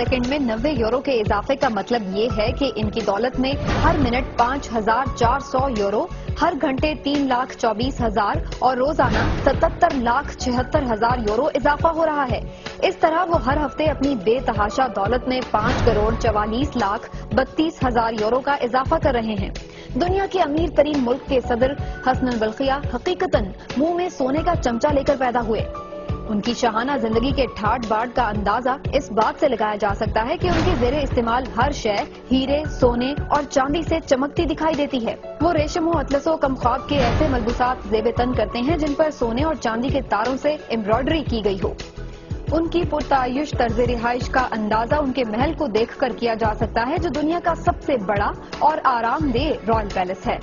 Second में 90 euro के इजाफे का मतलब ये है कि इनकी दौलत में हर मिनट 5,400 यूरो, हर घंटे 3,24,000 और रोजाना 77,76,000 यूरो इजाफा हो रहा है। इस तरह वो हर हफ्ते अपनी बेतहाशा दौलत में 5,44,32,000 यूरो का इजाफा कर रहे हैं। दुनिया के अमीर तरीन मुल्क के सदर हसन बल्किया हकीकतन मुंह में सोने का चमचा लेकर पैदा हुए। उनकी शाहाना जिंदगी के ठाट बाट का अंदाजा इस बात से लगाया जा सकता है कि उनके जेरे इस्तेमाल हर शय हीरे, सोने और चांदी से चमकती दिखाई देती है। वो रेशम व अतलसो कमख्वाब के ऐसे मलबूसात ज़ेब तन करते हैं जिन पर सोने और चांदी के तारों से एम्ब्रॉयडरी की गई हो। उनकी पुरतायुश तर्ज रिहाइश का अंदाजा उनके महल को देखकर किया जा सकता है, जो दुनिया का सबसे बड़ा और आरामदेह रॉयल पैलेस है।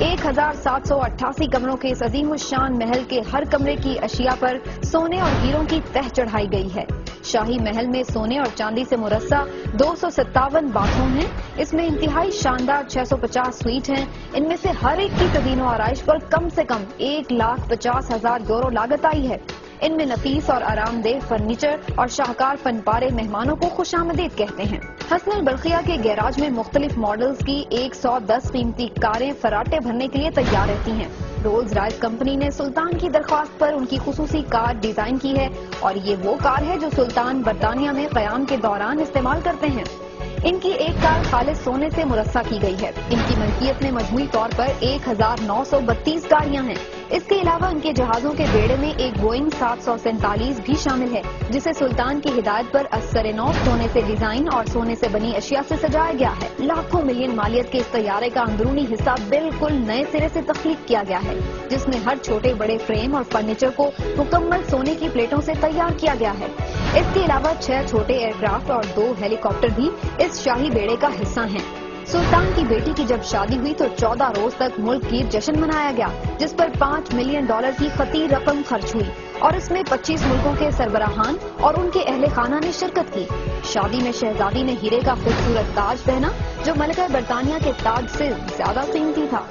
1,788 कमरों के इस अजीम शान महल के हर कमरे की अशिया पर सोने और हीरों की तह चढ़ाई गई है। शाही महल में सोने और चांदी से मुरस्सा 257 बाथरूम हैं। इसमें इंतहाई शानदार 650 स्वीट हैं। इनमें से हर एक की तदीनो आराइश पर कम से कम 1,50,000 यूरो लागत आई है। इनमें नफीस और आरामदेह फर्नीचर और शाहकार फनपारे मेहमानों को खुशामदीद कहते हैं। हसन बल्किया के गैराज में मुख्तलिफ मॉडल्स की 110 कीमती कारें फराटे भरने के लिए तैयार रहती हैं। रोल्स रॉयस कंपनी ने सुल्तान की दरख्वास्त पर उनकी खुसूसी कार डिजाइन की है और ये वो कार है जो सुल्तान बरतानिया में क़याम के दौरान इस्तेमाल करते हैं। इनकी एक कार खालिस सोने से मुरस्सा की गई है। इनकी मलकियत में मजमूई तौर पर 1,932 गाड़ियां हैं। इसके अलावा इनके जहाजों के बेड़े में एक बोइंग 747 भी शामिल है, जिसे सुल्तान की हिदायत पर अस्सर-ए-नौ सोने से डिजाइन और सोने से बनी अशिया से सजाया गया है। लाखों मिलियन मालियत के इस तैयारे का अंदरूनी हिस्सा बिल्कुल नए सिरे से तख्लीक किया गया है, जिसमें हर छोटे बड़े फ्रेम और फर्नीचर को मुकम्मल सोने की प्लेटों से तैयार किया गया है। इसके अलावा 6 छोटे एयरक्राफ्ट और 2 हेलीकॉप्टर भी इस शाही बेड़े का हिस्सा हैं। सुल्तान की बेटी की जब शादी हुई तो 14 रोज तक मुल्क की जश्न मनाया गया, जिस पर $5 मिलियन की खतीर रकम खर्च हुई और इसमें 25 मुल्कों के सरबराहान और उनके अहले खाना ने शिरकत की। शादी में शहजादी ने हीरे का खूबसूरत ताज पहना, जो मलिका बरतानिया के ताज से ज्यादा कीमती था।